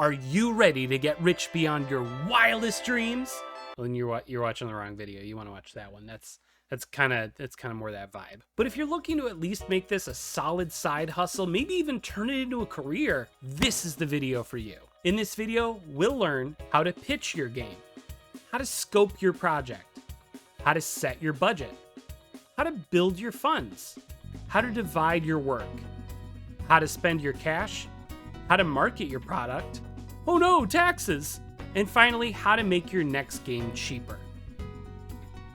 Are you ready to get rich beyond your wildest dreams? Well, then you're watching the wrong video. You want to watch that one. That's kind of more that vibe. But if you're looking to at least make this a solid side hustle, maybe even turn it into a career, this is the video for you. In this video, we'll learn how to pitch your game, how to scope your project, how to set your budget, how to build your funds, how to divide your work, how to spend your cash, how to market your product, oh no, taxes, and finally, how to make your next game cheaper.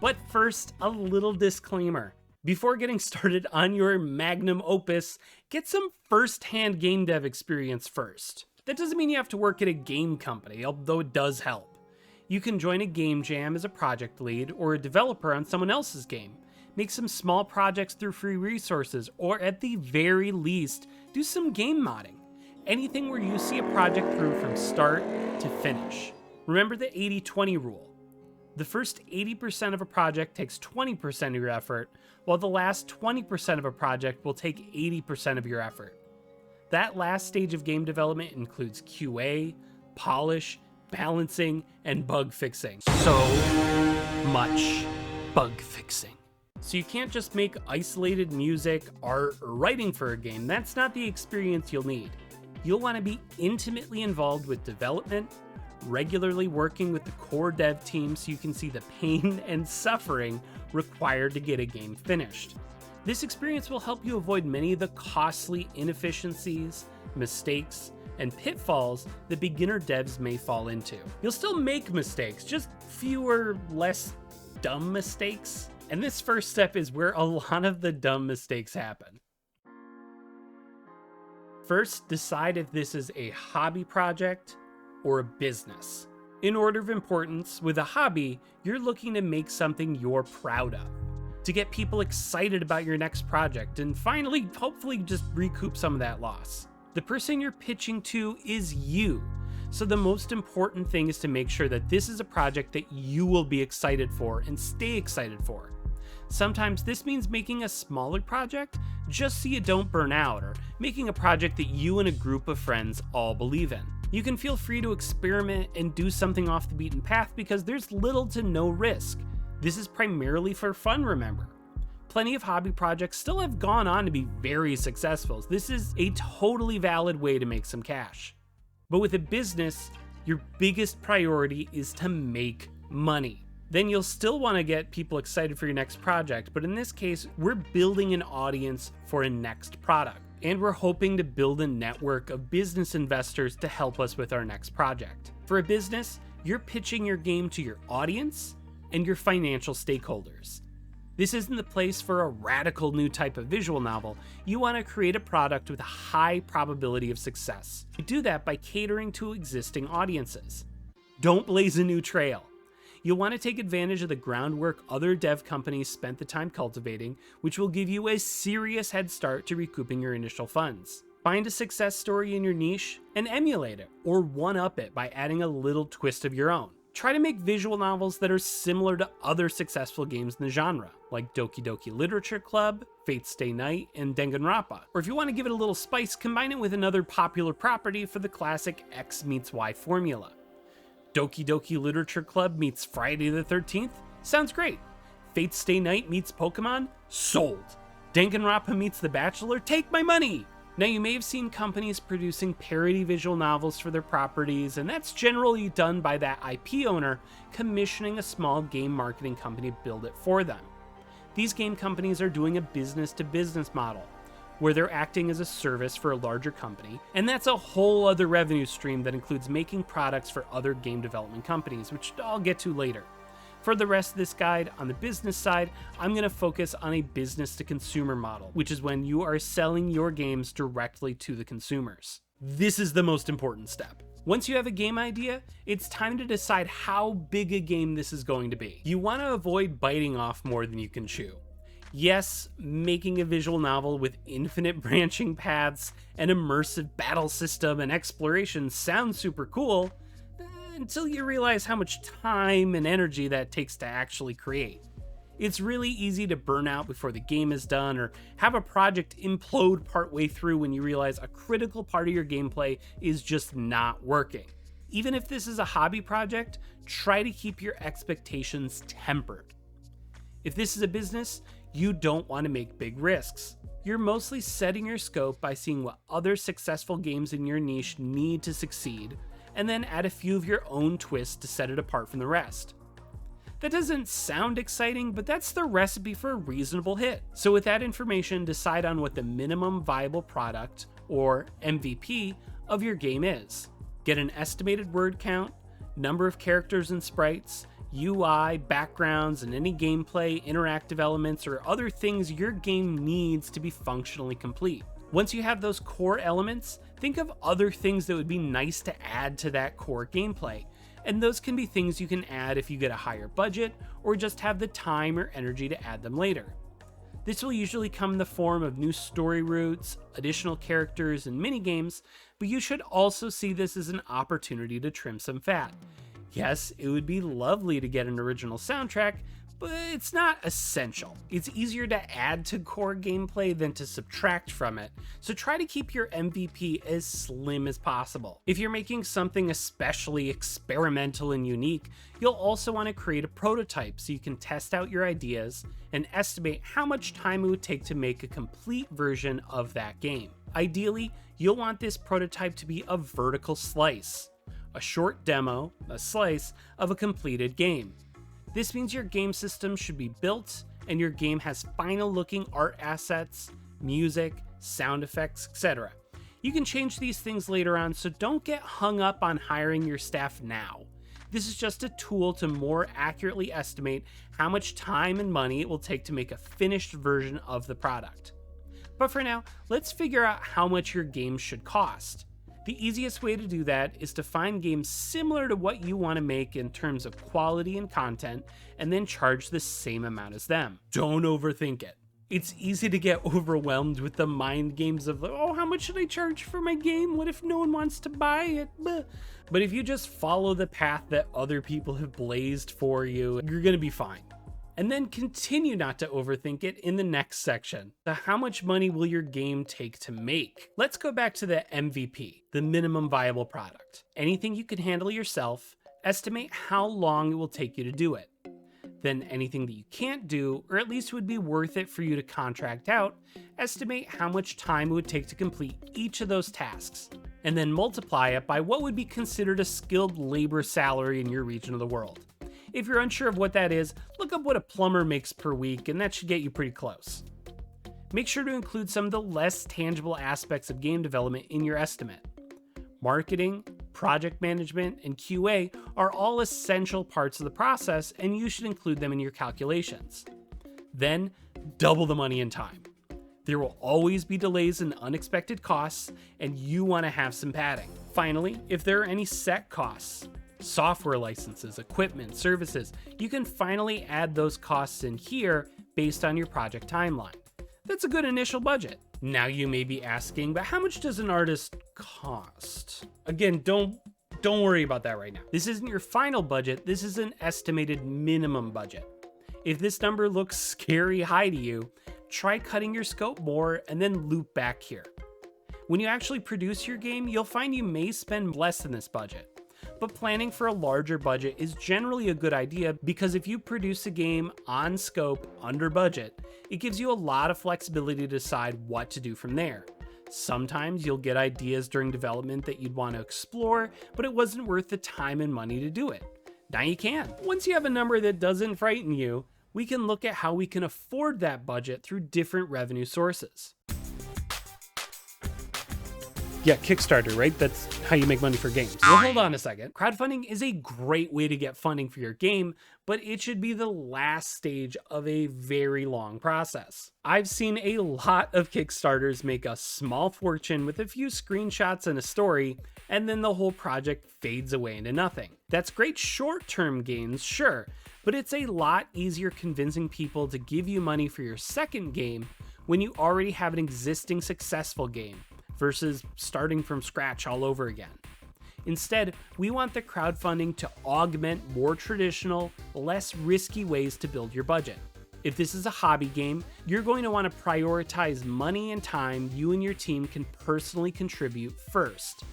But first, a little disclaimer. Before getting started on your magnum opus, get some first-hand game dev experience first. That doesn't mean you have to work at a game company, although it does help. You can join a game jam as a project lead or a developer on someone else's game. Make some small projects through free resources, or at the very least, do some game modding. Anything where you see a project through from start to finish. Remember the 80-20 rule. The first 80% of a project takes 20% of your effort, while the last 20% of a project will take 80% of your effort. That last stage of game development includes QA, polish, balancing, and bug fixing. So much bug fixing. So you can't just make isolated music, art, or writing for a game. That's not the experience you'll need. You'll want to be intimately involved with development, regularly working with the core dev team so you can see the pain and suffering required to get a game finished. This experience will help you avoid many of the costly inefficiencies, mistakes, and pitfalls that beginner devs may fall into. You'll still make mistakes, just fewer, less dumb mistakes. And this first step is where a lot of the dumb mistakes happen. First, decide if this is a hobby project or a business. In order of importance, with a hobby, you're looking to make something you're proud of, to get people excited about your next project, and finally, hopefully just recoup some of that loss. The person you're pitching to is you, so the most important thing is to make sure that this is a project that you will be excited for and stay excited for. Sometimes this means making a smaller project just so you don't burn out, or making a project that you and a group of friends all believe in. You can feel free to experiment and do something off the beaten path because there's little to no risk. This is primarily for fun, remember. Plenty of hobby projects still have gone on to be very successful. This is a totally valid way to make some cash. But with a business, your biggest priority is to make money. Then you'll still want to get people excited for your next project, but in this case, we're building an audience for a next product, and we're hoping to build a network of business investors to help us with our next project. For a business, you're pitching your game to your audience and your financial stakeholders. This isn't the place for a radical new type of visual novel. You want to create a product with a high probability of success. You do that by catering to existing audiences. Don't blaze a new trail. You'll want to take advantage of the groundwork other dev companies spent the time cultivating, which will give you a serious head start to recouping your initial funds. Find a success story in your niche and emulate it, or one-up it by adding a little twist of your own. Try to make visual novels that are similar to other successful games in the genre, like Doki Doki Literature Club, Fate Stay Night, and Danganronpa. Or if you want to give it a little spice, combine it with another popular property for the classic X meets Y formula. Doki Doki Literature Club meets Friday the 13th? Sounds great. Fate Stay Night meets Pokemon? Sold. Danganronpa meets The Bachelor? Take my money! Now you may have seen companies producing parody visual novels for their properties, and that's generally done by that IP owner commissioning a small game marketing company to build it for them. These game companies are doing a business-to-business model, where they're acting as a service for a larger company, and that's a whole other revenue stream that includes making products for other game development companies, which I'll get to later. For the rest of this guide, on the business side, I'm going to focus on a business-to-consumer model, which is when you are selling your games directly to the consumers. This is the most important step. Once you have a game idea, it's time to decide how big a game this is going to be. You want to avoid biting off more than you can chew. Yes, making a visual novel with infinite branching paths, an immersive battle system, and exploration sounds super cool, until you realize how much time and energy that takes to actually create. It's really easy to burn out before the game is done or have a project implode partway through when you realize a critical part of your gameplay is just not working. Even if this is a hobby project, try to keep your expectations tempered. If this is a business, you don't want to make big risks. You're mostly setting your scope by seeing what other successful games in your niche need to succeed, and then add a few of your own twists to set it apart from the rest. That doesn't sound exciting, but that's the recipe for a reasonable hit. So with that information, decide on what the minimum viable product, or MVP, of your game is. Get an estimated word count, number of characters and sprites, UI, backgrounds, and any gameplay, interactive elements, or other things your game needs to be functionally complete. Once you have those core elements, think of other things that would be nice to add to that core gameplay. And those can be things you can add if you get a higher budget or just have the time or energy to add them later. This will usually come in the form of new story routes, additional characters, and minigames, but you should also see this as an opportunity to trim some fat. Yes, it would be lovely to get an original soundtrack, but it's not essential. It's easier to add to core gameplay than to subtract from it, so try to keep your MVP as slim as possible. If you're making something especially experimental and unique, you'll also want to create a prototype so you can test out your ideas and estimate how much time it would take to make a complete version of that game. Ideally, you'll want this prototype to be a vertical slice, a short demo, a slice, of a completed game. This means your game system should be built and your game has final looking art assets, music, sound effects, etc. You can change these things later on, so don't get hung up on hiring your staff now. This is just a tool to more accurately estimate how much time and money it will take to make a finished version of the product. But for now, let's figure out how much your game should cost. The easiest way to do that is to find games similar to what you want to make in terms of quality and content, and then charge the same amount as them. Don't overthink it. It's easy to get overwhelmed with the mind games of, oh, how much should I charge for my game? What if no one wants to buy it? But if you just follow the path that other people have blazed for you, you're going to be fine. And then continue not to overthink it in the next section. So how much money will your game take to make? Let's go back to the MVP, the minimum viable product. Anything you can handle yourself, estimate how long it will take you to do it. Then anything that you can't do, or at least would be worth it for you to contract out, estimate how much time it would take to complete each of those tasks. And then multiply it by what would be considered a skilled labor salary in your region of the world. If you're unsure of what that is, look up what a plumber makes per week, and that should get you pretty close. Make sure to include some of the less tangible aspects of game development in your estimate. Marketing, project management, and QA are all essential parts of the process, and you should include them in your calculations. Then, double the money and time. There will always be delays and unexpected costs, and you want to have some padding. Finally, if there are any set costs, software licenses, equipment, services, you can finally add those costs in here based on your project timeline. That's a good initial budget. Now you may be asking, but how much does an artist cost? Again, don't worry about that right now. This isn't your final budget, this is an estimated minimum budget. If this number looks scary high to you, try cutting your scope more and then loop back here. When you actually produce your game, you'll find you may spend less than this budget. But planning for a larger budget is generally a good idea because if you produce a game on scope, under budget, it gives you a lot of flexibility to decide what to do from there. Sometimes you'll get ideas during development that you'd want to explore, but it wasn't worth the time and money to do it. Now you can. Once you have a number that doesn't frighten you, we can look at how we can afford that budget through different revenue sources. Yeah, Kickstarter, right? That's how you make money for games. Well, hold on a second. Crowdfunding is a great way to get funding for your game, but it should be the last stage of a very long process. I've seen a lot of Kickstarters make a small fortune with a few screenshots and a story, and then the whole project fades away into nothing. That's great short-term gains, sure, but it's a lot easier convincing people to give you money for your second game when you already have an existing successful game, versus starting from scratch all over again. Instead, we want the crowdfunding to augment more traditional, less risky ways to build your budget. If this is a hobby game, you're going to want to prioritize money and time you and your team can personally contribute first.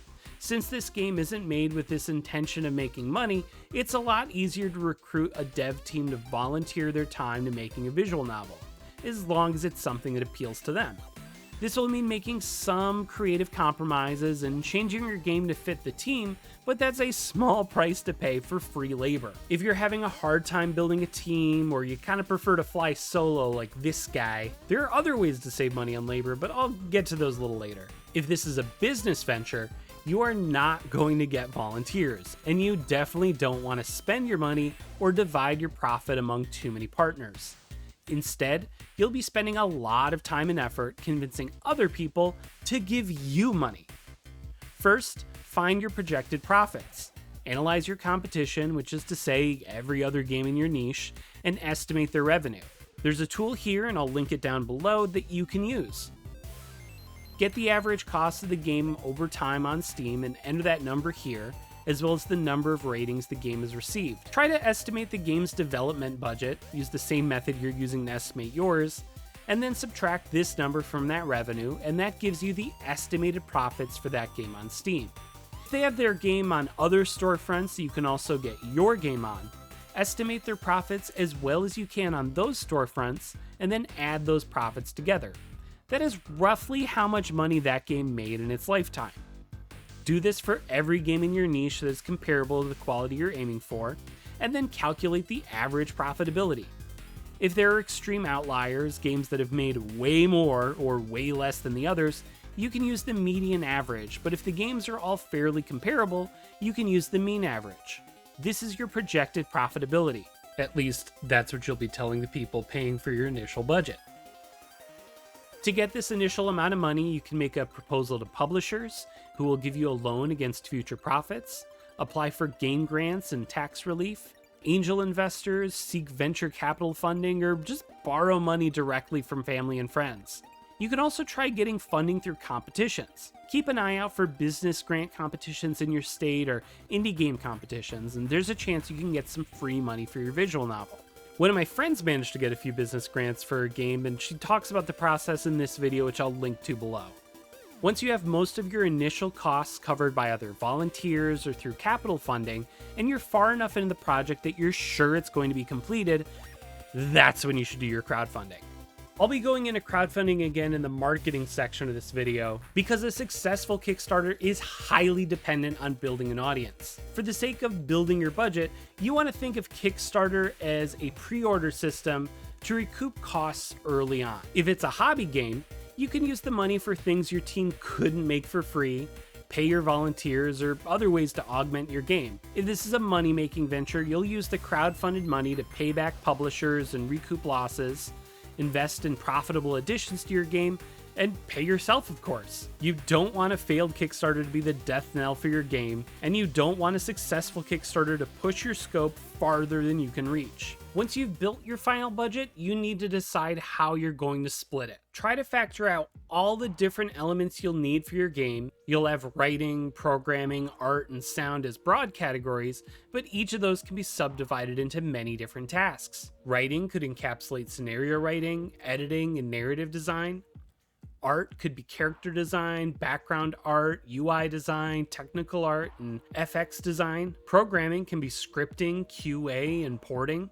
Since this game isn't made with this intention of making money, it's a lot easier to recruit a dev team to volunteer their time to making a visual novel, as long as it's something that appeals to them. This will mean making some creative compromises and changing your game to fit the team, but that's a small price to pay for free labor. If you're having a hard time building a team, or you kind of prefer to fly solo like this guy, there are other ways to save money on labor, but I'll get to those a little later. If this is a business venture, you are not going to get volunteers, and you definitely don't want to spend your money or divide your profit among too many partners. Instead, you'll be spending a lot of time and effort convincing other people to give you money. First, find your projected profits. Analyze your competition, which is to say every other game in your niche, and estimate their revenue. There's a tool here, and I'll link it down below, that you can use. Get the average cost of the game over time on Steam and enter that number here, as well as the number of ratings the game has received. Try to estimate the game's development budget, use the same method you're using to estimate yours, and then subtract this number from that revenue, and that gives you the estimated profits for that game on Steam. If they have their game on other storefronts that you can also get your game on, estimate their profits as well as you can on those storefronts, and then add those profits together. That is roughly how much money that game made in its lifetime. Do this for every game in your niche that is comparable to the quality you're aiming for, and then calculate the average profitability. If there are extreme outliers, games that have made way more or way less than the others, you can use the median average, but if the games are all fairly comparable, you can use the mean average. This is your projected profitability. At least, that's what you'll be telling the people paying for your initial budget. To get this initial amount of money, you can make a proposal to publishers, who will give you a loan against future profits, apply for game grants and tax relief, angel investors, seek venture capital funding, or just borrow money directly from family and friends. You can also try getting funding through competitions. Keep an eye out for business grant competitions in your state or indie game competitions, and there's a chance you can get some free money for your visual novel. One of my friends managed to get a few business grants for a game, and she talks about the process in this video, which I'll link to below. Once you have most of your initial costs covered by either volunteers or through capital funding, and you're far enough into the project that you're sure it's going to be completed, that's when you should do your crowdfunding. I'll be going into crowdfunding again in the marketing section of this video, because a successful Kickstarter is highly dependent on building an audience. For the sake of building your budget, you want to think of Kickstarter as a pre-order system to recoup costs early on. If it's a hobby game, you can use the money for things your team couldn't make for free, pay your volunteers, or other ways to augment your game. If this is a money-making venture, you'll use the crowdfunded money to pay back publishers and recoup losses, invest in profitable additions to your game, and pay yourself, of course. You don't want a failed Kickstarter to be the death knell for your game, and you don't want a successful Kickstarter to push your scope farther than you can reach. Once you've built your final budget, you need to decide how you're going to split it. Try to factor out all the different elements you'll need for your game. You'll have writing, programming, art, and sound as broad categories, but each of those can be subdivided into many different tasks. Writing could encapsulate scenario writing, editing, and narrative design. Art could be character design, background art, UI design, technical art, and FX design. Programming can be scripting, QA, and porting.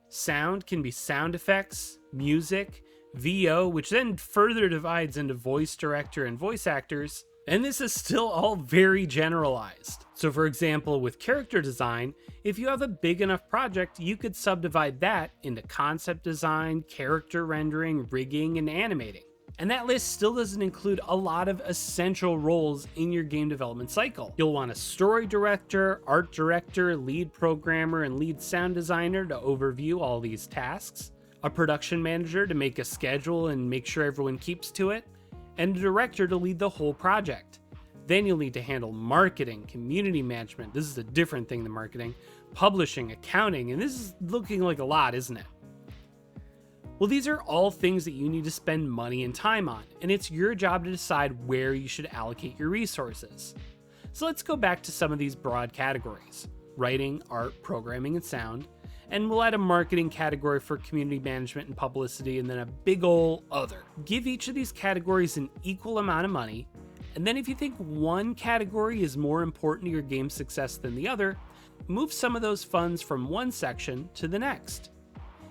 Sound can be sound effects, music, VO, which then further divides into voice director and voice actors. And this is still all very generalized. So for example, with character design, if you have a big enough project, you could subdivide that into concept design, character rendering, rigging, and animating. And that list still doesn't include a lot of essential roles in your game development cycle. You'll want a story director, art director, lead programmer, and lead sound designer to overview all these tasks, a production manager to make a schedule and make sure everyone keeps to it, and a director to lead the whole project. Then you'll need to handle marketing, community management, this is a different thing than marketing, publishing, accounting, and this is looking like a lot, isn't it? Well, these are all things that you need to spend money and time on, and it's your job to decide where you should allocate your resources. So let's go back to some of these broad categories: writing, art, programming, and sound, and we'll add a marketing category for community management and publicity, and then a big ol' other. Give each of these categories an equal amount of money, and then if you think one category is more important to your game's success than the other, move some of those funds from one section to the next.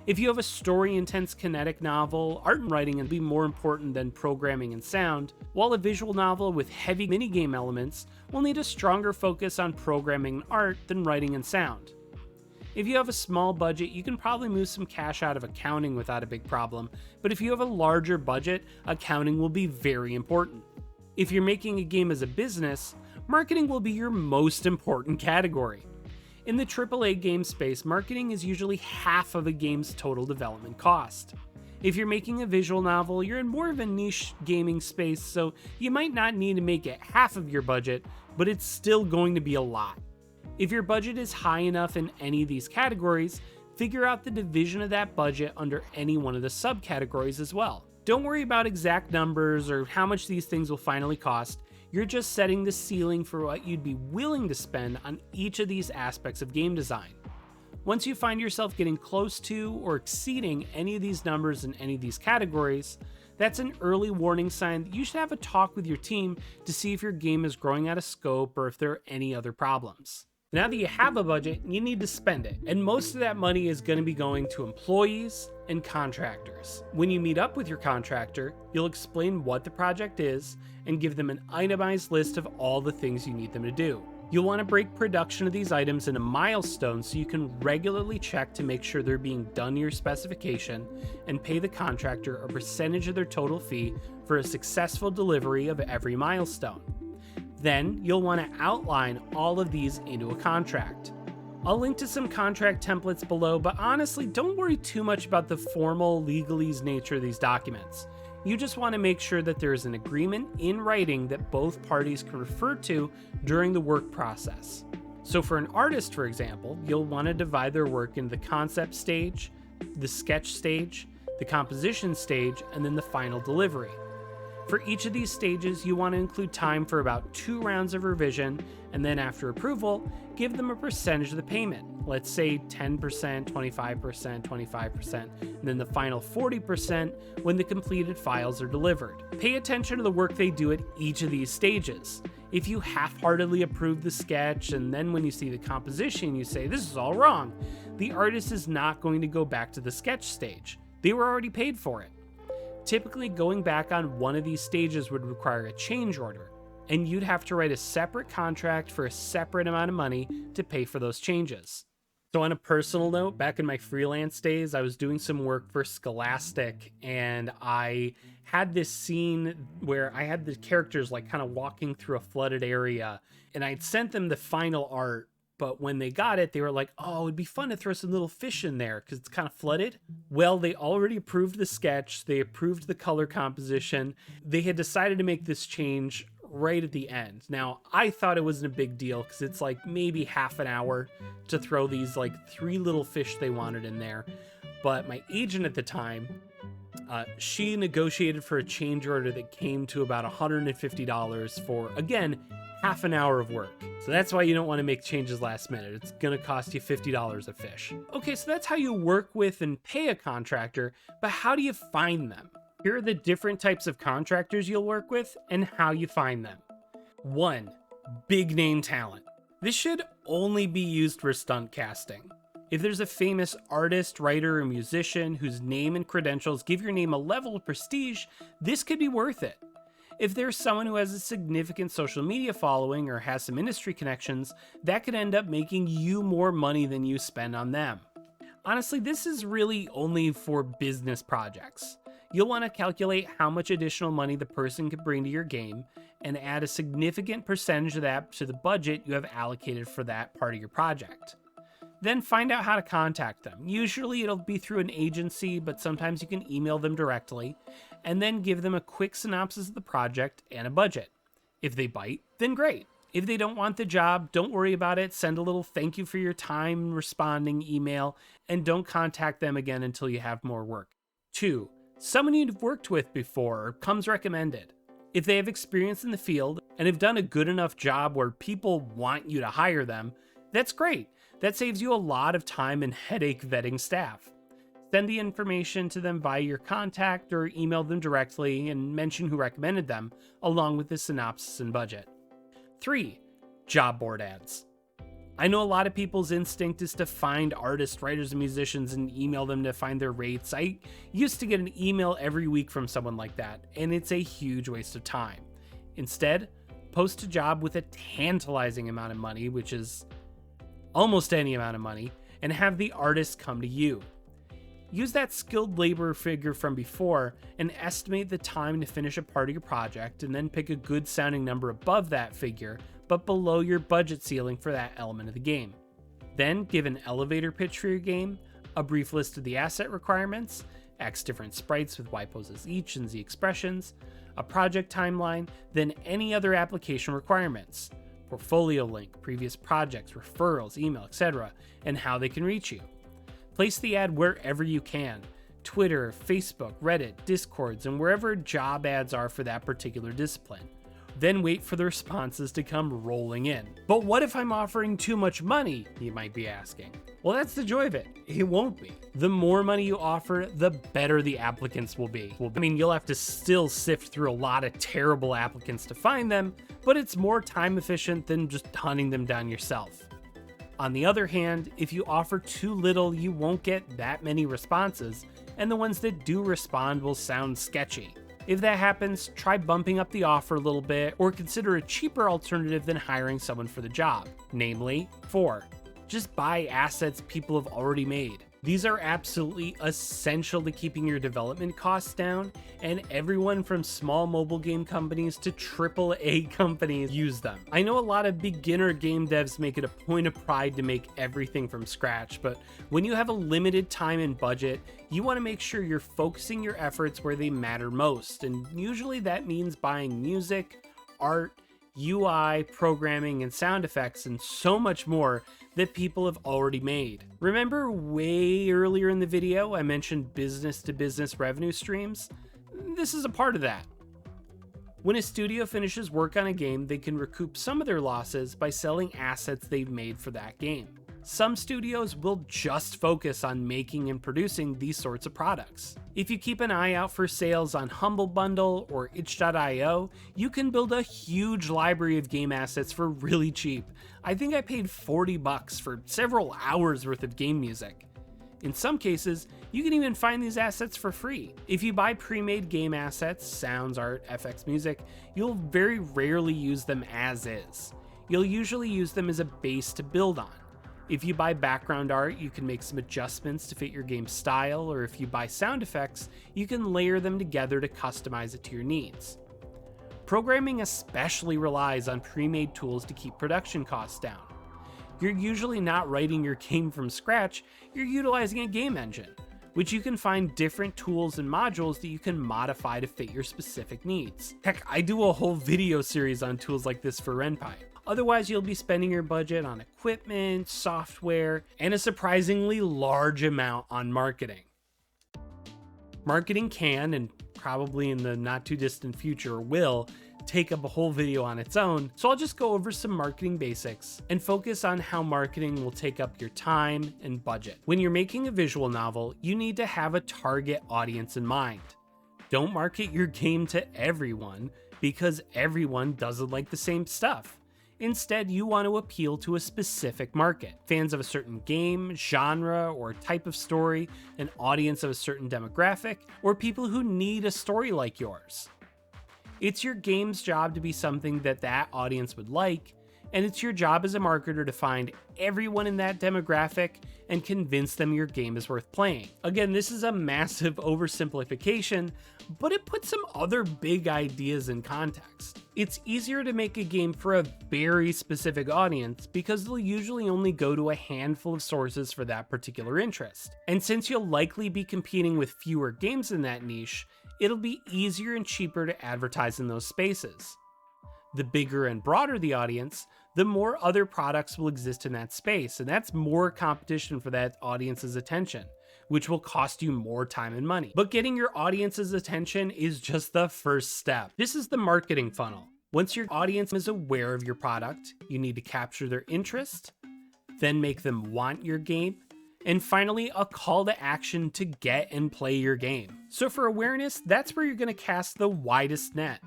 If you have a story-intense kinetic novel, art and writing will be more important than programming and sound, while a visual novel with heavy minigame elements will need a stronger focus on programming and art than writing and sound. If you have a small budget, you can probably move some cash out of accounting without a big problem, but if you have a larger budget, accounting will be very important. If you're making a game as a business, marketing will be your most important category. In the AAA game space, marketing is usually half of a game's total development cost. If you're making a visual novel, you're in more of a niche gaming space, so you might not need to make it half of your budget, but it's still going to be a lot. If your budget is high enough in any of these categories, figure out the division of that budget under any one of the subcategories as well. Don't worry about exact numbers or how much these things will finally cost. You're just setting the ceiling for what you'd be willing to spend on each of these aspects of game design. Once you find yourself getting close to or exceeding any of these numbers in any of these categories, that's an early warning sign that you should have a talk with your team to see if your game is growing out of scope or if there are any other problems. Now that you have a budget, you need to spend it, and most of that money is going to be going to employees and contractors. When you meet up with your contractor, you'll explain what the project is and give them an itemized list of all the things you need them to do. You'll want to break production of these items into milestones so you can regularly check to make sure they're being done to your specification and pay the contractor a percentage of their total fee for a successful delivery of every milestone. Then you'll want to outline all of these into a contract. I'll link to some contract templates below, but honestly, don't worry too much about the formal legalese nature of these documents. You just want to make sure that there is an agreement in writing that both parties can refer to during the work process. So for an artist, for example, you'll want to divide their work into the concept stage, the sketch stage, the composition stage, and then the final delivery. For each of these stages, you want to include time for about 2 rounds of revision, and then after approval, give them a percentage of the payment. Let's say 10%, 25%, 25%, and then the final 40% when the completed files are delivered. Pay attention to the work they do at each of these stages. If you half-heartedly approve the sketch, and then when you see the composition, you say, "This is all wrong," the artist is not going to go back to the sketch stage. They were already paid for it. Typically, going back on one of these stages would require a change order, and you'd have to write a separate contract for a separate amount of money to pay for those changes. So on a personal note, back in my freelance days, I was doing some work for Scholastic, and I had this scene where I had the characters like kind of walking through a flooded area, and I'd sent them the final art. But when they got it, they were like, "Oh, it'd be fun to throw some little fish in there because it's kind of flooded." Well, they already approved the sketch. They approved the color composition. They had decided to make this change right at the end. Now, I thought it wasn't a big deal because it's like maybe half an hour to throw these like 3 little fish they wanted in there. But my agent at the time, she negotiated for a change order that came to about $150 for, again, half an hour of work. So that's why you don't want to make changes last minute. It's going to cost you $50 a fish. Okay, so that's how you work with and pay a contractor, but how do you find them? Here are the different types of contractors you'll work with and how you find them. 1. Big name talent. This should only be used for stunt casting. If there's a famous artist, writer, or musician whose name and credentials give your name a level of prestige, this could be worth it. If there's someone who has a significant social media following or has some industry connections, that could end up making you more money than you spend on them. Honestly, this is really only for business projects. You'll want to calculate how much additional money the person could bring to your game and add a significant percentage of that to the budget you have allocated for that part of your project. Then find out how to contact them. Usually it'll be through an agency, but sometimes you can email them directly, and then give them a quick synopsis of the project and a budget. If they bite, then great. If they don't want the job, don't worry about it. Send a little thank you for your time responding email, and don't contact them again until you have more work. 2. Someone you've worked with before or comes recommended. If they have experience in the field and have done a good enough job where people want you to hire them, That's great. That saves you a lot of time and headache vetting staff. Send the information to them via your contact or email them directly and mention who recommended them, along with the synopsis and budget. 3. Job board ads. I know a lot of people's instinct is to find artists, writers, and musicians and email them to find their rates. I used to get an email every week from someone like that, and it's a huge waste of time. Instead, post a job with a tantalizing amount of money, which is almost any amount of money, and have the artist come to you. Use that skilled labor figure from before and estimate the time to finish a part of your project, and then pick a good sounding number above that figure, but below your budget ceiling for that element of the game. Then give an elevator pitch for your game, a brief list of the asset requirements, X different sprites with Y poses each and Z expressions, a project timeline, then any other application requirements, portfolio link, previous projects, referrals, email, etc., and how they can reach you. Place the ad wherever you can: Twitter, Facebook, Reddit, Discords, and wherever job ads are for that particular discipline. Then wait for the responses to come rolling in. But what if I'm offering too much money, you might be asking? Well, that's the joy of it. It won't be. The more money you offer, the better the applicants will be. I mean, you'll have to still sift through a lot of terrible applicants to find them, but it's more time efficient than just hunting them down yourself. On the other hand, if you offer too little, you won't get that many responses, and the ones that do respond will sound sketchy. If that happens, try bumping up the offer a little bit, or consider a cheaper alternative than hiring someone for the job. Namely, 4. Just buy assets people have already made. These are absolutely essential to keeping your development costs down, and everyone from small mobile game companies to AAA companies use them. I know a lot of beginner game devs make it a point of pride to make everything from scratch, but when you have a limited time and budget, you want to make sure you're focusing your efforts where they matter most, and usually that means buying music, art, UI, programming, and sound effects, and so much more that people have already made. Remember way earlier in the video I mentioned business-to-business revenue streams? This is a part of that. When a studio finishes work on a game, they can recoup some of their losses by selling assets they've made for that game. Some studios will just focus on making and producing these sorts of products. If you keep an eye out for sales on Humble Bundle or itch.io, you can build a huge library of game assets for really cheap. I think I paid $40 for several hours worth of game music. In some cases, you can even find these assets for free. If you buy pre-made game assets, sounds, art, FX music, you'll very rarely use them as is. You'll usually use them as a base to build on. If you buy background art, you can make some adjustments to fit your game's style, or if you buy sound effects, you can layer them together to customize it to your needs. Programming especially relies on pre-made tools to keep production costs down. You're usually not writing your game from scratch, you're utilizing a game engine, which you can find different tools and modules that you can modify to fit your specific needs. Heck, I do a whole video series on tools like this for Ren'Py. Otherwise, you'll be spending your budget on equipment, software, and a surprisingly large amount on marketing. Marketing can, and probably in the not too distant future will, take up a whole video on its own, so I'll just go over some marketing basics and focus on how marketing will take up your time and budget. When you're making a visual novel, you need to have a target audience in mind. Don't market your game to everyone, because everyone doesn't like the same stuff. Instead, you want to appeal to a specific market. Fans of a certain game, genre, or type of story, an audience of a certain demographic, or people who need a story like yours. It's your game's job to be something that that audience would like, and it's your job as a marketer to find everyone in that demographic and convince them your game is worth playing. Again, this is a massive oversimplification, but it puts some other big ideas in context. It's easier to make a game for a very specific audience because they'll usually only go to a handful of sources for that particular interest. And since you'll likely be competing with fewer games in that niche, it'll be easier and cheaper to advertise in those spaces. The bigger and broader the audience, the more other products will exist in that space, and that's more competition for that audience's attention, which will cost you more time and money. But getting your audience's attention is just the first step. This is the marketing funnel. Once your audience is aware of your product, you need to capture their interest, then make them want your game, and finally, a call to action to get and play your game. So for awareness, that's where you're going to cast the widest net.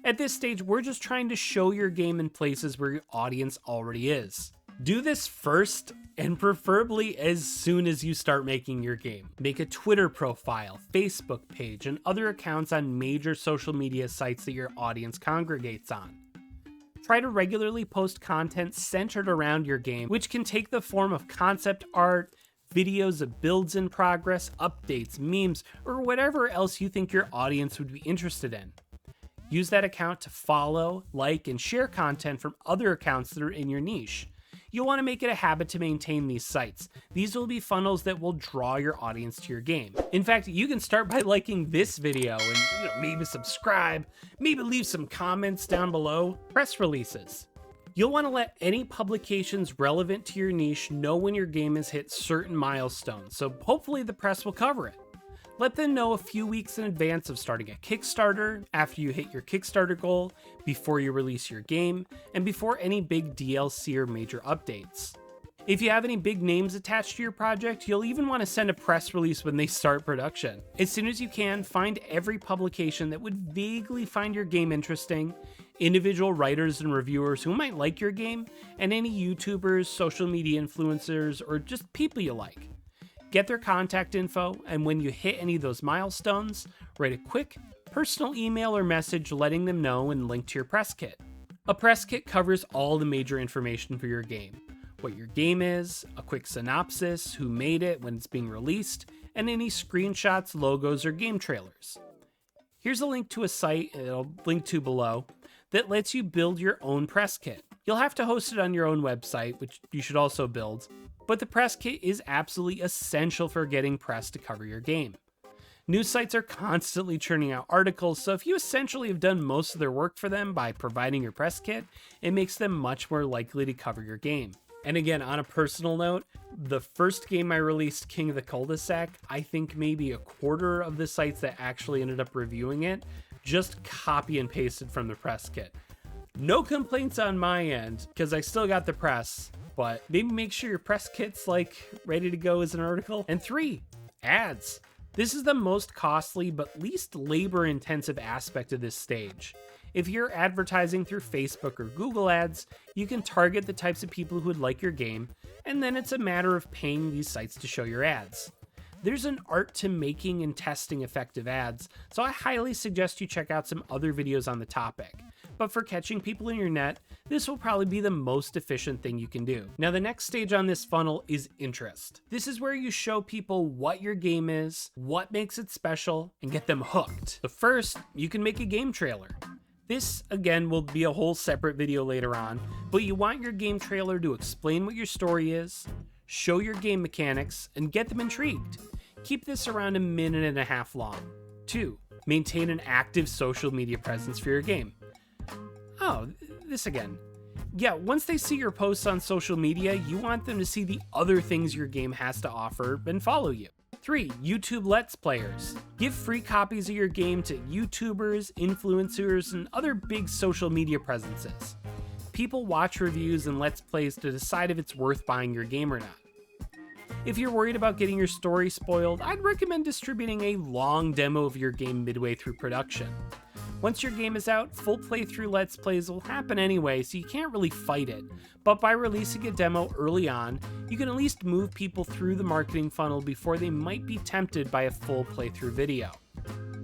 At this stage, we're just trying to show your game in places where your audience already is. Do this first, and preferably as soon as you start making your game. Make a Twitter profile, Facebook page, and other accounts on major social media sites that your audience congregates on. Try to regularly post content centered around your game, which can take the form of concept art, videos of builds in progress, updates, memes, or whatever else you think your audience would be interested in. Use that account to follow, like, and share content from other accounts that are in your niche. You'll want to make it a habit to maintain these sites. These will be funnels that will draw your audience to your game. In fact, you can start by liking this video and maybe subscribe, maybe leave some comments down below. Press releases. You'll want to let any publications relevant to your niche know when your game has hit certain milestones, so hopefully the press will cover it. Let them know a few weeks in advance of starting a Kickstarter, after you hit your Kickstarter goal, before you release your game, and before any big DLC or major updates. If you have any big names attached to your project, you'll even want to send a press release when they start production. As soon as you can, find every publication that would vaguely find your game interesting, individual writers and reviewers who might like your game, and any YouTubers, social media influencers, or just people you like. Get their contact info, and when you hit any of those milestones, write a quick, personal email or message letting them know and link to your press kit. A press kit covers all the major information for your game. What your game is, a quick synopsis, who made it, when it's being released, and any screenshots, logos, or game trailers. Here's a link to a site, I'll link to below, that lets you build your own press kit. You'll have to host it on your own website, which you should also build, but the press kit is absolutely essential for getting press to cover your game. News sites are constantly churning out articles, so if you essentially have done most of their work for them by providing your press kit, it makes them much more likely to cover your game. And again, on a personal note, the first game I released, King of the Cul-de-Sac, I think maybe a quarter of the sites that actually ended up reviewing it just copy and pasted from the press kit. No complaints on my end, because I still got the press, but maybe make sure your press kit's ready to go as an article. And 3, ads. This is the most costly but least labor intensive aspect of this stage. If you're advertising through Facebook or Google ads, you can target the types of people who would like your game, and then it's a matter of paying these sites to show your ads. There's an art to making and testing effective ads, so I highly suggest you check out some other videos on the topic. But for catching people in your net, this will probably be the most efficient thing you can do. Now, the next stage on this funnel is interest. This is where you show people what your game is, what makes it special, and get them hooked. But first, you can make a game trailer. This, again, will be a whole separate video later on, but you want your game trailer to explain what your story is, show your game mechanics, and get them intrigued. Keep this around 1.5 minutes long. 2, maintain an active social media presence for your game. Oh, this again. Yeah, once they see your posts on social media, you want them to see the other things your game has to offer and follow you. 3, YouTube Let's Players. Give free copies of your game to YouTubers, influencers, and other big social media presences. People watch reviews and Let's Plays to decide if it's worth buying your game or not. If you're worried about getting your story spoiled, I'd recommend distributing a long demo of your game midway through production. Once your game is out, full playthrough Let's Plays will happen anyway, so you can't really fight it, but by releasing a demo early on, you can at least move people through the marketing funnel before they might be tempted by a full playthrough video.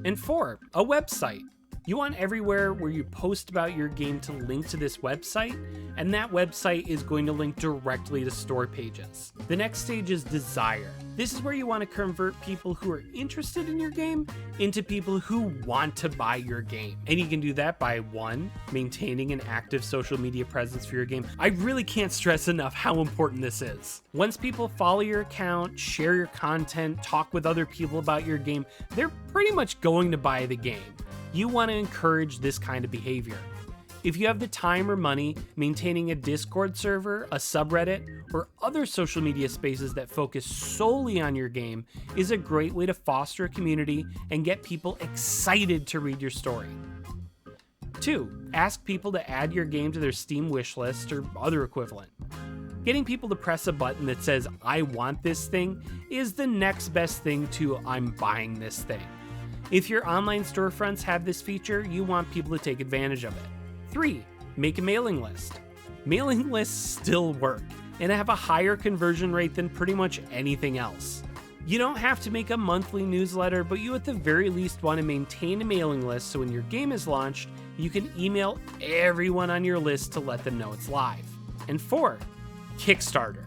And 4, a website. You want everywhere where you post about your game to link to this website, and that website is going to link directly to store pages. The next stage is desire. This is where you want to convert people who are interested in your game into people who want to buy your game. And you can do that by 1, maintaining an active social media presence for your game. I really can't stress enough how important this is. Once people follow your account, share your content, talk with other people about your game, they're pretty much going to buy the game. You want to encourage this kind of behavior. If you have the time or money, maintaining a Discord server, a subreddit, or other social media spaces that focus solely on your game is a great way to foster a community and get people excited to read your story. 2, ask people to add your game to their Steam wishlist or other equivalent. Getting people to press a button that says, I want this thing, is the next best thing to I'm buying this thing. If your online storefronts have this feature, you want people to take advantage of it. 3. Make a mailing list. Mailing lists still work and have a higher conversion rate than pretty much anything else. You don't have to make a monthly newsletter, but you at the very least want to maintain a mailing list so when your game is launched, you can email everyone on your list to let them know it's live. And 4, Kickstarter.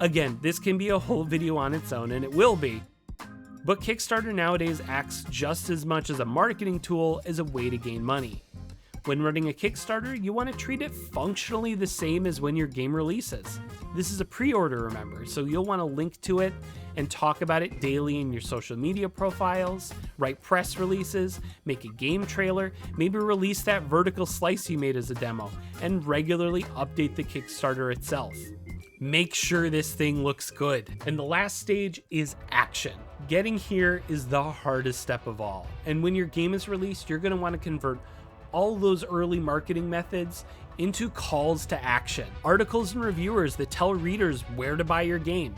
Again, this can be a whole video on its own, and it will be, but Kickstarter nowadays acts just as much as a marketing tool as a way to gain money. When running a Kickstarter, you want to treat it functionally the same as when your game releases. This is a pre-order, remember, so you'll want to link to it and talk about it daily in your social media profiles, write press releases, make a game trailer, maybe release that vertical slice you made as a demo, and regularly update the Kickstarter itself. Make sure this thing looks good. And the last stage is action. Getting here is the hardest step of all. And when your game is released, you're going to want to convert all those early marketing methods into calls to action. Articles and reviewers that tell readers where to buy your game.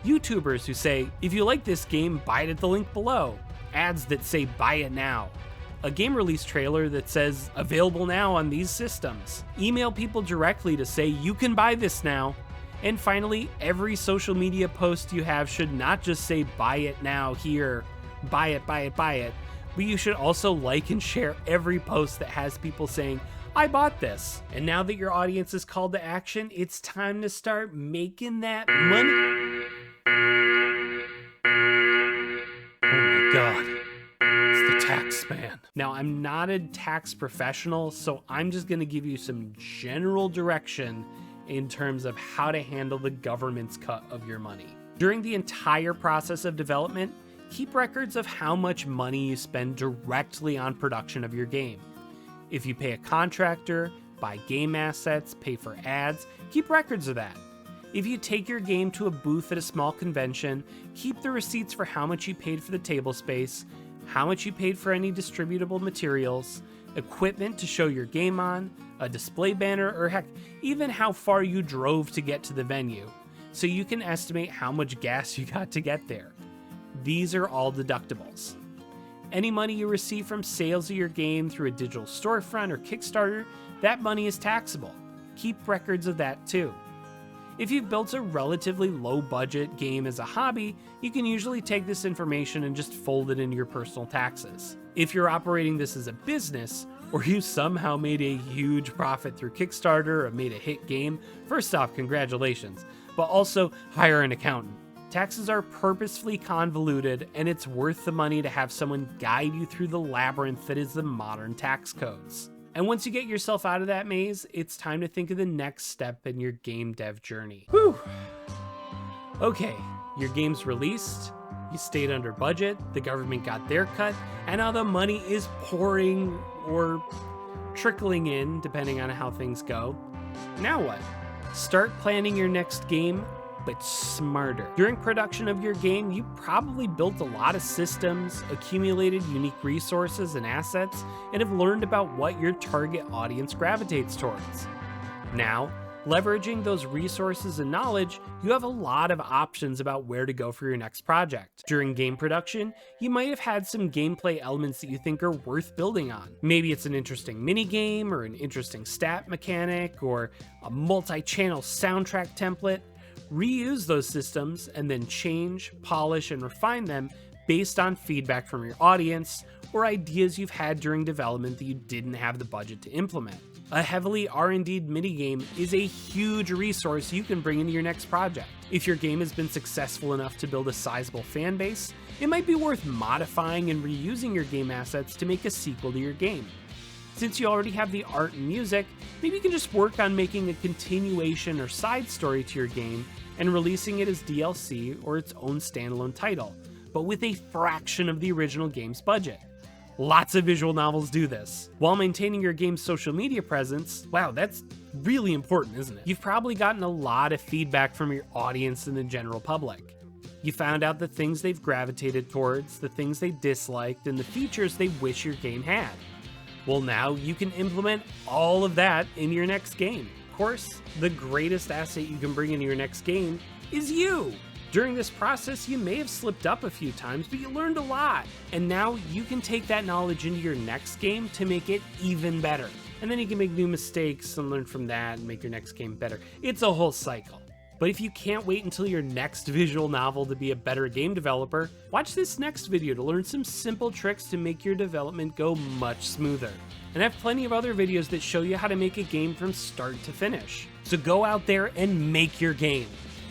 YouTubers who say, if you like this game, buy it at the link below. Ads that say, buy it now. A game release trailer that says, available now on these systems. Email people directly to say, you can buy this now. And finally, every social media post you have should not just say, buy it now here, buy it, buy it, buy it, but you should also like and share every post that has people saying, I bought this. And now that your audience is called to action, it's time to start making that money. Oh my God, it's the tax man. Now, I'm not a tax professional, so I'm just gonna give you some general direction in terms of how to handle the government's cut of your money. During the entire process of development, keep records of how much money you spend directly on production of your game. If you pay a contractor, buy game assets, pay for ads, keep records of that. If you take your game to a booth at a small convention, keep the receipts for how much you paid for the table space, how much you paid for any distributable materials, equipment to show your game on, a display banner, or heck, even how far you drove to get to the venue, so you can estimate how much gas you got to get there. These are all deductibles. Any money you receive from sales of your game through a digital storefront or Kickstarter, that money is taxable. Keep records of that too. If you've built a relatively low-budget game as a hobby, you can usually take this information and just fold it into your personal taxes. If you're operating this as a business, or you somehow made a huge profit through Kickstarter or made a hit game, first off, congratulations, but also hire an accountant. Taxes are purposefully convoluted, and it's worth the money to have someone guide you through the labyrinth that is the modern tax codes. And once you get yourself out of that maze, it's time to think of the next step in your game dev journey. Whew. Okay, your game's released, you stayed under budget, the government got their cut, and now the money is pouring or trickling in, depending on how things go. Now what? Start planning your next game, but smarter. During production of your game, you probably built a lot of systems, accumulated unique resources and assets, and have learned about what your target audience gravitates towards. Now, leveraging those resources and knowledge, you have a lot of options about where to go for your next project. During game production, you might have had some gameplay elements that you think are worth building on. Maybe it's an interesting minigame, or an interesting stat mechanic, or a multi-channel soundtrack template. Reuse those systems and then change, polish, and refine them based on feedback from your audience or ideas you've had during development that you didn't have the budget to implement. A heavily R&D'd minigame is a huge resource you can bring into your next project. If your game has been successful enough to build a sizable fan base, it might be worth modifying and reusing your game assets to make a sequel to your game. Since you already have the art and music, maybe you can just work on making a continuation or side story to your game and releasing it as DLC or its own standalone title, but with a fraction of the original game's budget. Lots of visual novels do this. While maintaining your game's social media presence, wow, that's really important, isn't it? You've probably gotten a lot of feedback from your audience and the general public. You found out the things they've gravitated towards, the things they disliked, and the features they wish your game had. Well, now you can implement all of that in your next game. course, the greatest asset you can bring into your next game is you. During this process, you may have slipped up a few times, but you learned a lot. And now you can take that knowledge into your next game to make it even better. And then you can make new mistakes and learn from that and make your next game better. It's a whole cycle. But if you can't wait until your next visual novel to be a better game developer, watch this next video to learn some simple tricks to make your development go much smoother. And I have plenty of other videos that show you how to make a game from start to finish. So go out there and make your game.